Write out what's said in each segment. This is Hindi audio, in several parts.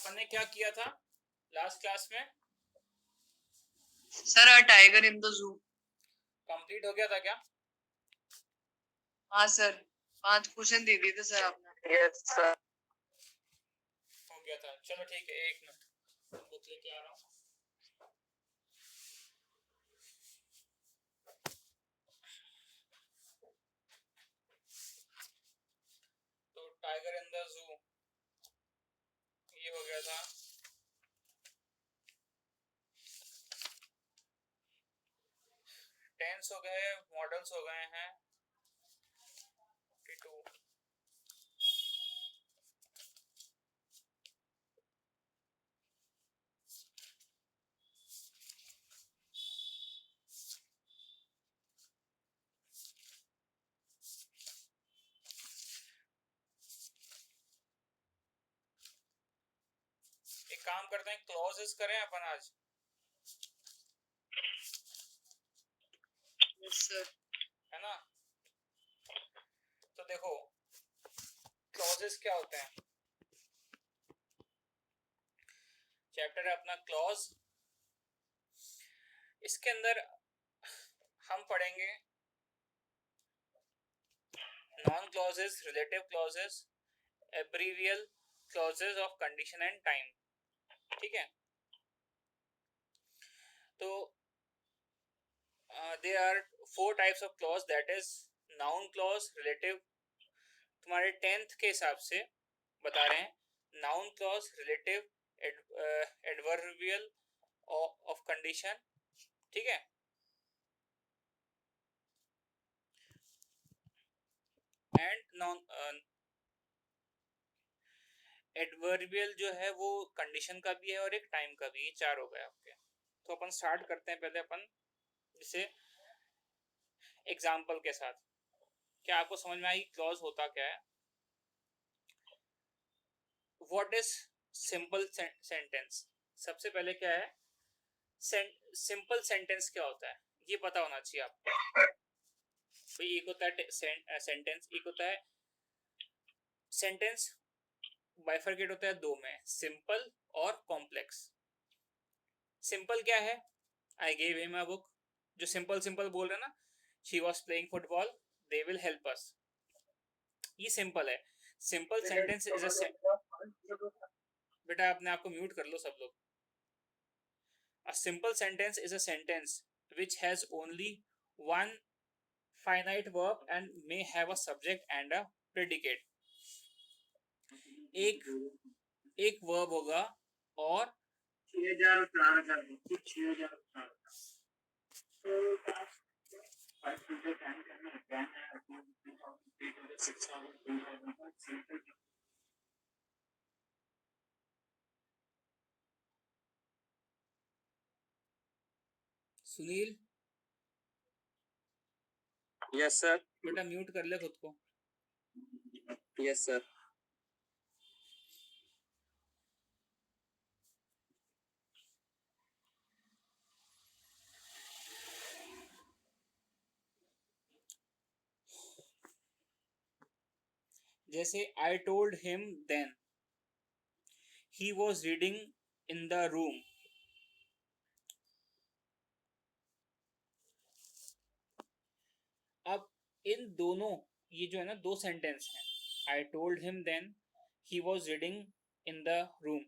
अपन ने क्या किया था लास्ट क्लास में? Sir a tiger in the zoo complete हो गया था क्या? हाँ सर 5 क्वेश्चन दे दिए थे सर आपने। Yes sir. हो गया था, चलो ठीक है, एक मिनट बुक लेके आ रहा हूँ। तो टाइगर इन द जू ये हो गया था। टेंस हो गए, मॉडल्स हो गए हैं 52। एक काम करते हैं, क्लॉजेस करें अपन आज। Yes sir. है ना? तो देखो क्लॉजेस क्या होते हैं। चैप्टर है अपना क्लॉज। इसके अंदर हम पढ़ेंगे noun clauses, relative clauses, adverbial clauses of condition and time. ठीक है? तो there are 4 types of clause, that is noun clause, relative। तुम्हारे 10th के हिसाब से बता रहे हैं noun clause, relative, adverbial of condition। ठीक है? एंड नॉन एडवर्बियल जो है वो कंडीशन का भी है और एक टाइम का भी, ये 4 हो गए आपके। तो अपन स्टार्ट करते हैं पहले अपन जैसे एग्जाम्पल के साथ। क्या आपको समझ में आई क्लॉज होता क्या है? What is simple sentence? सबसे पहले क्या है सिंपल सेंटेंस? क्या होता है ये पता होना चाहिए आपको भाई। एक होता है सेंटेंस, एक होता है सेंटेंस बाइफरकेट होता है दो में, सिंपल और कॉम्प्लेक्स। सिंपल क्या है? I gave him a book. जो सिंपल सिंपल बोल रहे हैं ना, she was playing football, they will help us, ये सिंपल है। सिंपल सेंटेंस इज अ बेटा अपने आप को म्यूट कर लो सब लोग। A simple sentence is a sentence which has only one finite verb and may have a subject and a predicate। एक एक वर्ब होगा और 6000 सुनील यस सर। बेटा म्यूट कर ले खुद को। Yes sir. जैसे I told him then he was reading in the room. अब इन दोनों, ये जो है ना दो सेंटेंस हैं, I told him then he was reading in the room.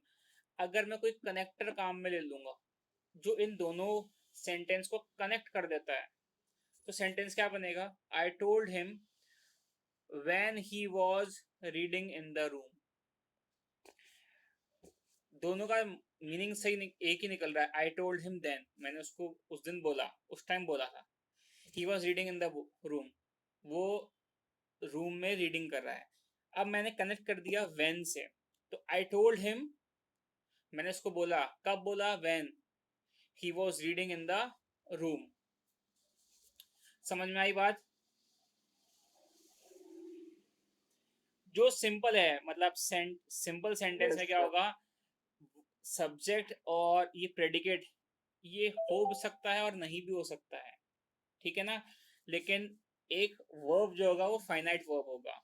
अगर मैं कोई कनेक्टर काम में ले लूंगा जो इन दोनों सेंटेंस को कनेक्ट कर देता है, तो सेंटेंस क्या बनेगा? आई told him when he was reading in the room. दोनों का मीनिंग सही एक ही निकल रहा है। आई टोल्ड हिम देन, मैंने उसको उस दिन बोला, उस टाइम बोला था। He was reading in the room, वो रूम में रीडिंग कर रहा है। अब मैंने कनेक्ट कर दिया व्हेन से, तो आई टोल्ड हिम, मैंने उसको बोला, कब बोला? When he was reading in the room. समझ में आई बात? जो सिंपल है, मतलब सिंपल सेंटेंस में क्या होगा, सब्जेक्ट और ये प्रेडिकेट, ये हो सकता है और नहीं भी हो सकता है, ठीक है ना? लेकिन एक वर्ब जो होगा वो फाइनाइट वर्ब होगा।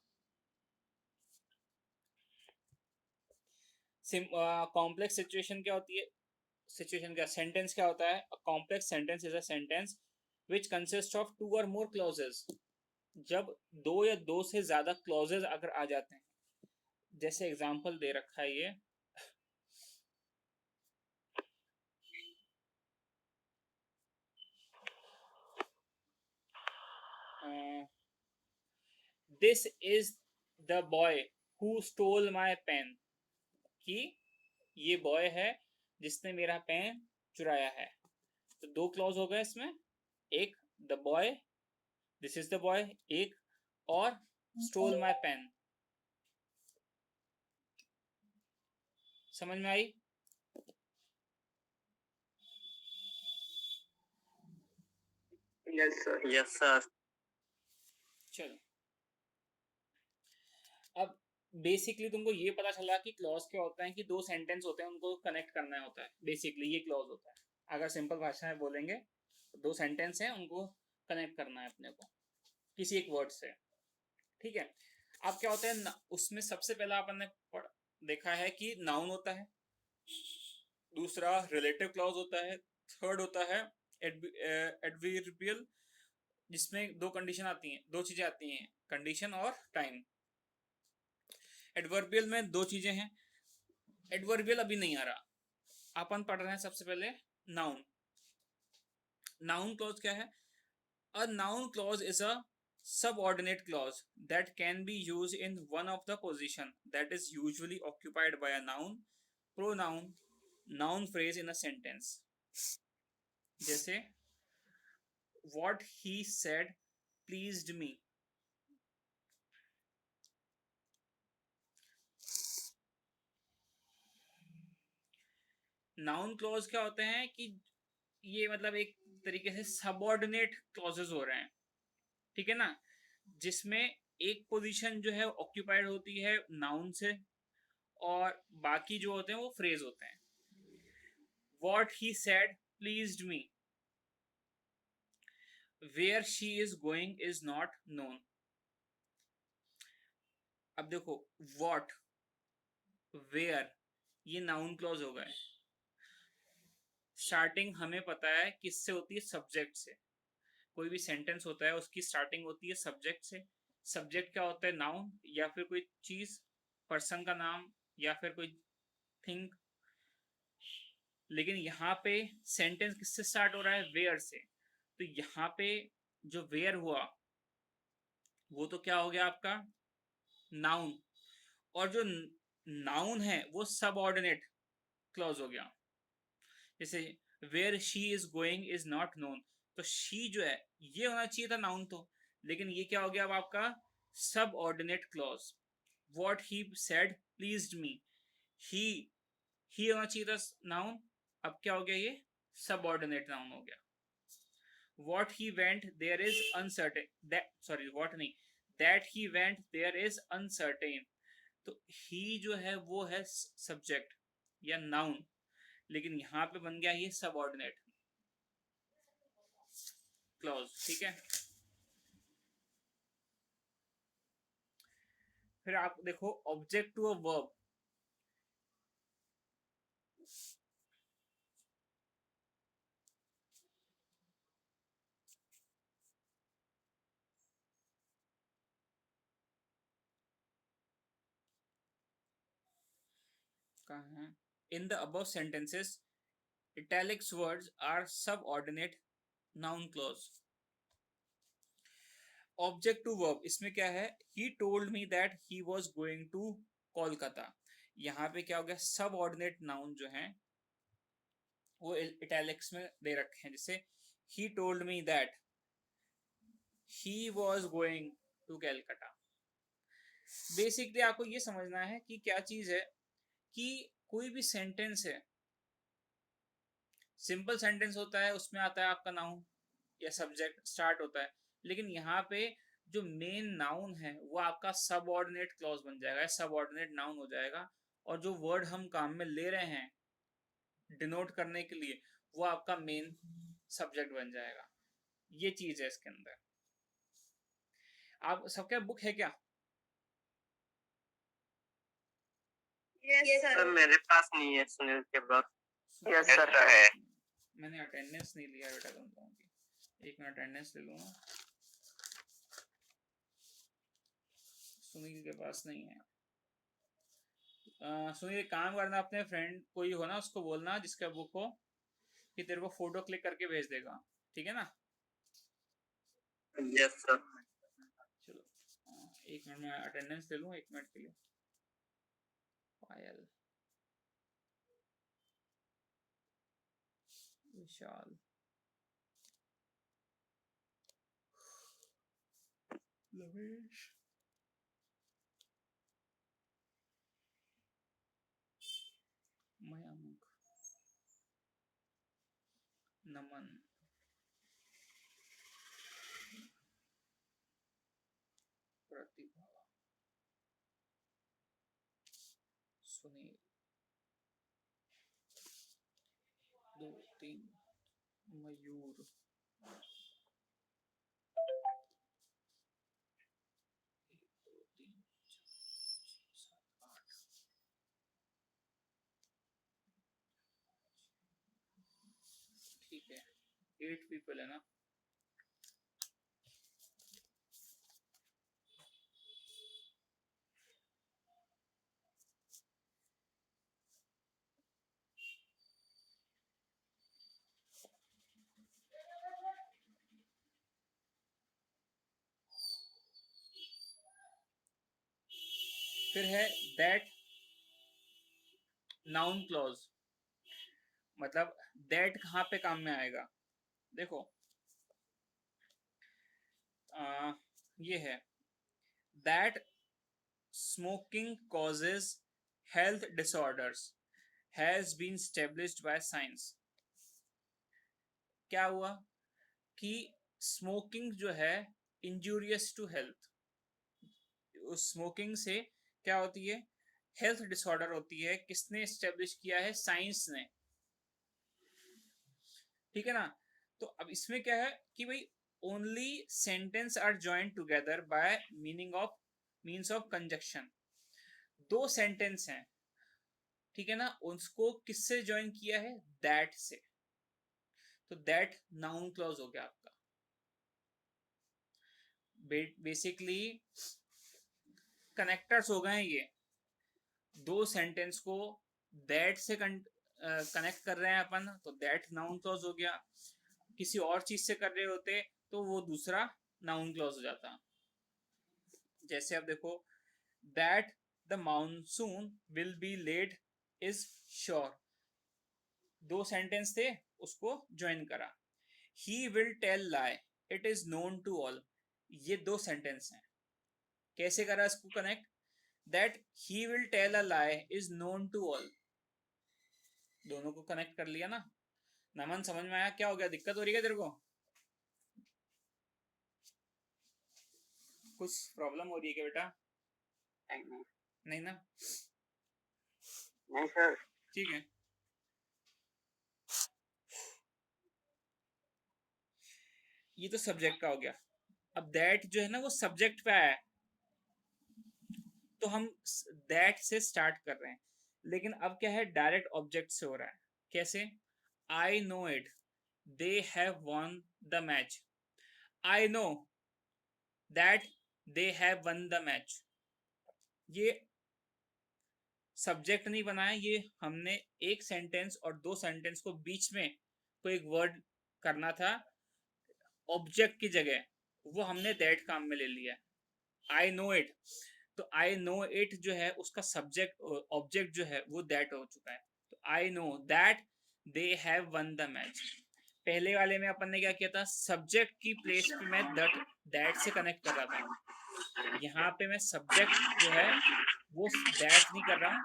कॉम्प्लेक्स सिचुएशन क्या होती है, सिचुएशन क्या, सेंटेंस क्या होता है, complex sentence is a sentence which consist of two or more clauses, जब दो या दो से ज्यादा क्लॉजेस अगर आ जाते हैं, जैसे एग्जांपल दे रखा है ये, this is the boy who stole my pen, कि ये बॉय है जिसने मेरा पेन चुराया है। तो दो क्लॉज हो गए इसमें, एक the boy, this is the boy, एक और स्टोल माई पेन। समझ में आई? Yes sir. Yes sir. चलो, अब बेसिकली तुमको ये पता चला कि क्लॉज क्या होता है, कि दो सेंटेंस होते हैं उनको कनेक्ट करना होता है, बेसिकली ये क्लॉज होता है। अगर सिंपल भाषा में बोलेंगे, दो सेंटेंस हैं उनको कनेक्ट करना है अपने को किसी एक वर्ड से, ठीक है। अब क्या होता है उसमें, सबसे पहला अपन ने देखा है कि नाउन होता है, दूसरा रिलेटिव क्लॉज होता है, थर्ड होता है एडवर्बियल, जिसमें दो कंडीशन आती हैं, दो चीजें आती हैं, कंडीशन और टाइम। एडवर्बियल में दो चीजें हैं, एडवर्बियल अभी नहीं आ रहा, अपन पढ़ रहे हैं सबसे पहले नाउन। नाउन क्लॉज क्या है? A noun clause is a subordinate clause that can be used in one of the position that is usually occupied by a noun, pronoun, noun phrase in a sentence. जैसे what he said pleased me, noun clause क्या होते हैं कि ये मतलब एक तरीके से सबऑर्डिनेट क्लॉजेस हो रहे हैं, ठीक है ना, जिसमें एक पोजीशन जो है ऑक्यूपाइड होती है नाउन से, और बाकी जो होते हैं वो फ्रेज होते हैं। What he said pleased me, where she is going is not known। अब देखो what, where, ये नाउन क्लॉज हो गए। स्टार्टिंग हमें पता है किससे होती है, सब्जेक्ट से। कोई भी सेंटेंस होता है उसकी स्टार्टिंग होती है सब्जेक्ट से। सब्जेक्ट क्या होता है, नाउन या फिर कोई चीज, पर्सन का नाम या फिर कोई थिंग। लेकिन यहाँ पे सेंटेंस किससे स्टार्ट हो रहा है, वेयर से। तो यहाँ पे जो वेयर हुआ वो तो क्या हो गया आपका, नाउन। और जो नाउन है वो सबऑर्डिनेट क्लॉज हो गया। जैसे where she is going is not known, तो शी जो है ये होना चाहिए था नाउन तो, लेकिन ये क्या हो गया अब आपका, subordinate clause. What he said pleased me, he ही होना चाहिए था नाउन, अब क्या हो गया, ये सबऑर्डिनेट नाउन हो गया। what he went there is uncertain, that sorry what नहीं, that he went there is uncertain। तो ही जो है वो है सब्जेक्ट या नाउन, लेकिन यहां पे बन गया ये सबऑर्डिनेट क्लॉज, ठीक है। फिर आप देखो ऑब्जेक्ट टू अ वर्ब, कहाँ है, in the above sentences italics words are subordinate noun clause। Object to verb इसमें क्या है, he told me that he was going to Kolkata. यहाँ पे क्या हो गया, सब ऑर्डिनेट नाउन जो है वो इटैलिक्स में दे रखे हैं, जैसे he told me that he was going to Calcutta. Basically आपको ये समझना है कि क्या चीज है, कि कोई भी सेंटेंस है, सिंपल सेंटेंस होता है उसमें आता है आपका नाउन या सब्जेक्ट स्टार्ट होता है, लेकिन यहाँ पे जो मेन नाउन है वो आपका सबऑर्डिनेट क्लॉज बन जाएगा, सबऑर्डिनेट नाउन हो जाएगा, और जो वर्ड हम काम में ले रहे हैं डिनोट करने के लिए वो आपका मेन सब्जेक्ट बन जाएगा। ये चीज है इसके अंदर। आप सबके बुक है क्या? Yes sir. मेरे पास नहीं है सुनील के बाद। यस सर है। मैंने अटेंडेंस नहीं लिया बेटा तुम लोगों की, एक मिनट अटेंडेंस ले लूँगा। सुनील के पास नहीं है। सुनील एक काम करना, अपने फ्रेंड कोई हो ना उसको बोलना जिसका बुक हो कि तेरे को फोटो क्लिक करके भेज देगा, ठीक है ना? Yes sir. चलो एक मिनट में अटेंडेंस ले लूँ, एक मिनट के लिए। पायल, विशाल, लवेश, मयंक, नमन, प्रतिभा, सुनील, 2 3, मयूर, 1 2 3 4 5 6 7 8, ठीक है 8 पीपल है ना। फिर है दैट नाउन क्लॉज, मतलब दैट कहाँ पे काम में आएगा? देखो ये है that smoking causes health disorders has been established by science। क्या हुआ कि स्मोकिंग जो है इंजूरियस टू हेल्थ, उस स्मोकिंग से क्या होती है? हेल्थ डिसऑर्डर होती है। किसने एस्टेब्लिश किया है? साइंस ने, ठीक है ना? तो अब इसमें क्या है कि भाई only sentence are joined together by means of conjunction. 2 sentence हैं, ठीक है ना, उसको किससे ज्वाइन किया है? दैट से। तो दैट नाउन क्लॉज हो गया आपका। बेसिकली कनेक्टर्स हो गए ये, 2 सेंटेंस को दैट से कनेक्ट कर रहे हैं अपन, तो दैट नाउन क्लॉज हो गया। किसी और चीज से कर रहे होते तो वो दूसरा नाउन क्लॉज हो जाता। जैसे अब देखो that the monsoon will be late is sure, 2 sentence थे उसको ज्वाइन करा। He will tell lie it is known to all, ये 2 सेंटेंस हैं। कैसे करा इसको connect? That he will tell a lie is known to all, दोनों को कनेक्ट कर लिया ना। नमन समझ में आया? क्या हो गया? दिक्कत हो रही है तेरे को? कुछ प्रॉब्लम हो रही है क्या बेटा? नहीं ना? नहीं सर। ठीक है, ये तो सब्जेक्ट का हो गया। अब दैट जो है ना वो सब्जेक्ट पे आया है, तो हम दैट से स्टार्ट कर रहे हैं। लेकिन अब क्या है? डायरेक्ट ऑब्जेक्ट से हो रहा है। कैसे? I know it, they have won the match. I know that they have one the match. ये सब्जेक्ट नहीं बनाया, ये हमने एक सेंटेंस और 2 सेंटेंस को बीच में कोई एक वर्ड करना था ऑब्जेक्ट की जगह, वो हमने दैट काम में ले लिया। आई नो इट, तो आई नो इट जो है उसका सब्जेक्ट ऑब्जेक्ट जो है वो दैट हो चुका है। तो I know that they have one the match. पहले वाले में अपन ने क्या किया था? सब्जेक्ट की प्लेस पे मैं दैट से कनेक्ट कर रहा था। यहाँ पे मैं सब्जेक्ट जो है वो दैट नहीं कर रहा हूँ,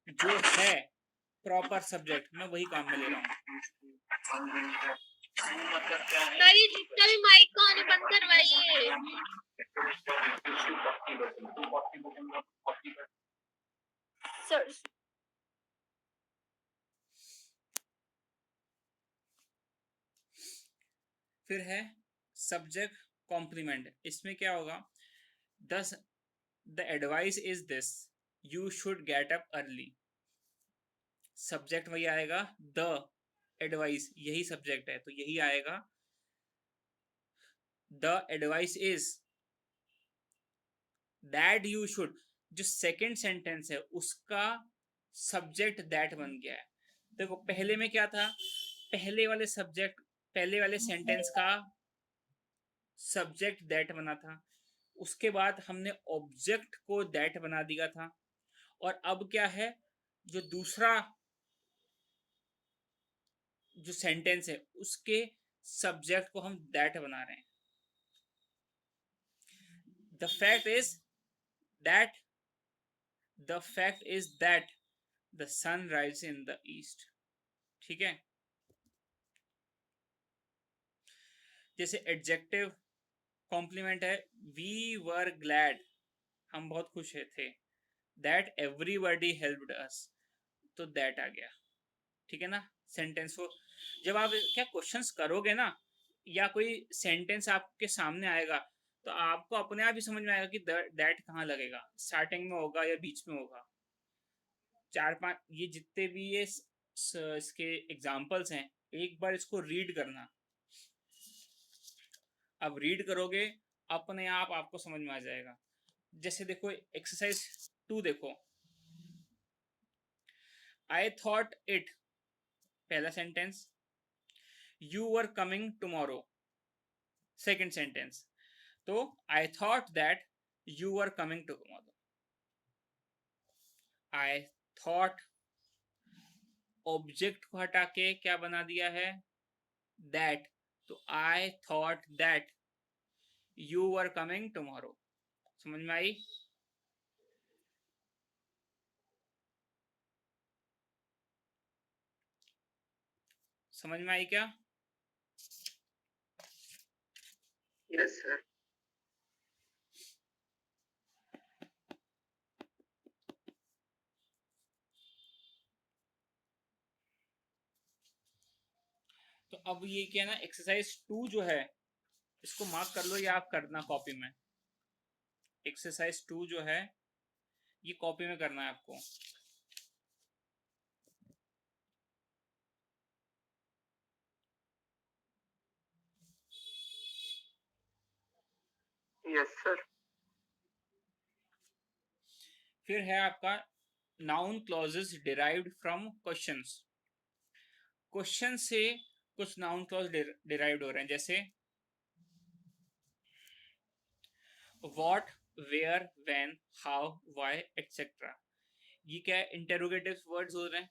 जो है प्रॉपर सब्जेक्ट मैं वही काम में ले रहा हूँ। सर ये जितना भी माइक का ऑन बंद करवाइए। सर फिर है सब्जेक्ट कॉम्प्लीमेंट। इसमें क्या होगा? The advice is this, you should get up early, subject वही आएगा, द एडवाइस यही सब्जेक्ट है तो यही आएगा, the advice is that you should, जो सेकंड सेंटेंस है उसका सब्जेक्ट दैट बन गया है। देखो पहले में क्या था, पहले वाले सेंटेंस का सब्जेक्ट दैट बना था, उसके बाद हमने ऑब्जेक्ट को दैट बना दिया था, और अब क्या है, जो दूसरा जो सेंटेंस है उसके सब्जेक्ट को हम दैट बना रहे हैं। The fact is that the fact is that the sun rise in the east. ठीक है, जैसे एडजेक्टिव कॉम्प्लीमेंट है, वी वर ग्लैड, हम बहुत खुश थे, दैट एवरीबॉडी हेल्प्ड अस, तो दैट आ गया। ठीक है ना, सेंटेंस को जब आप क्या क्वेश्चंस करोगे ना, या कोई सेंटेंस आपके सामने आएगा तो आपको अपने आप ही समझ में आएगा कि दैट कहाँ लगेगा, स्टार्टिंग में होगा या बीच में होगा। 4-5 ये जितने भी ये इसके एग्जाम्पल्स हैं, एक बार इसको रीड करना, अब रीड करोगे अपने आप आपको समझ में आ जाएगा। जैसे देखो एक्सरसाइज 2 देखो, आई थॉट इट, पहला sentence, you were coming tomorrow, second sentence, तो I thought that you were coming tomorrow, I thought, object को हटा के क्या बना दिया है, दैट, तो I thought that you were coming tomorrow. समझ में आई? समझ में आई क्या? Yes sir. तो अब ये क्या ना, एक्सरसाइज 2 जो है इसको मार्क कर लो या आप करना कॉपी में। एक्सरसाइज 2 जो है ये कॉपी में करना है आपको। Yes sir. फिर है आपका noun clauses derived from questions. Question से कुछ नाउन क्लॉज डिराइव्ड हो रहे हैं, जैसे what, where, when, how, why, etcetera. ये क्या है, इंटेरोगेटिव वर्ड्स हो रहे हैं।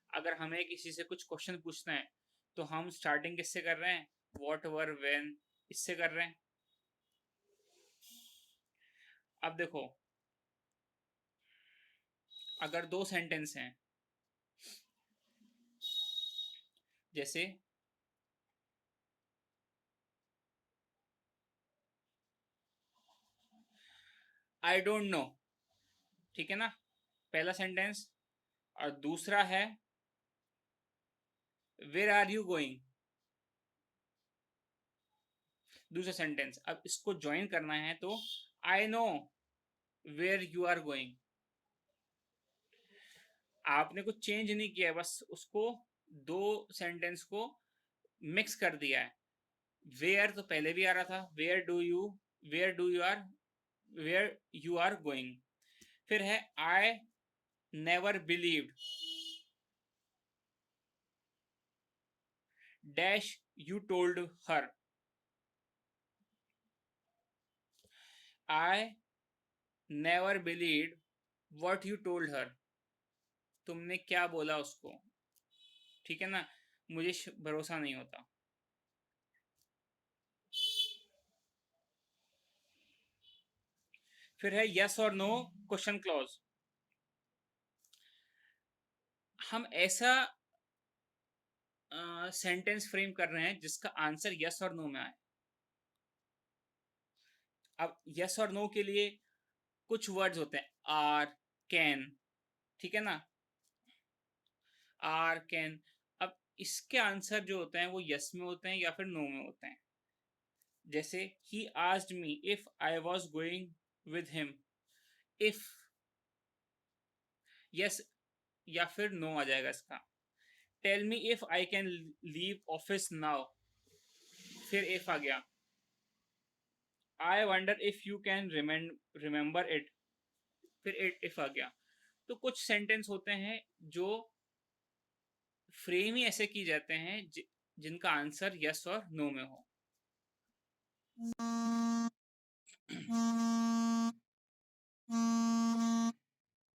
अगर हमें किसी से कुछ क्वेश्चन पूछना है तो हम स्टार्टिंग किससे कर रहे हैं, व्हाट, वेयर, व्हेन, इससे कर रहे हैं। अब देखो अगर 2 सेंटेंस हैं, जैसे आई डोंट नो, ठीक है ना, पहला सेंटेंस, और दूसरा है वेयर आर यू गोइंग, दूसरा सेंटेंस। अब इसको ज्वाइन करना है तो I know where you are going. आपने कुछ चेंज नहीं किया है, बस उसको 2 सेंटेंस को मिक्स कर दिया है। वेयर तो पहले भी आ रहा था, वेयर यू आर गोइंग। फिर है I never believed dash you told her, I never believed what you told her, तुमने क्या बोला उसको, ठीक है ना, मुझे भरोसा नहीं होता। फिर है यस और नो क्वेश्चन क्लॉज। हम ऐसा सेंटेंस फ्रेम कर रहे हैं जिसका आंसर यस और नो में आए। अब यस और नो के लिए कुछ वर्ड्स होते हैं, आर, कैन, ठीक है ना, आर, कैन। अब इसके आंसर जो होते हैं वो यस में होते हैं या फिर नो में होते हैं। जैसे he asked me if I was going with him, if yes या फिर नो आ जाएगा इसका। Tell me if I can leave office now, फिर इफ आ गया। I wonder if you can remember it, फिर इफ आ गया। तो कुछ सेंटेंस होते हैं जो फ्रेम ही ऐसे की जाते हैं जिनका आंसर यस और नो में हो।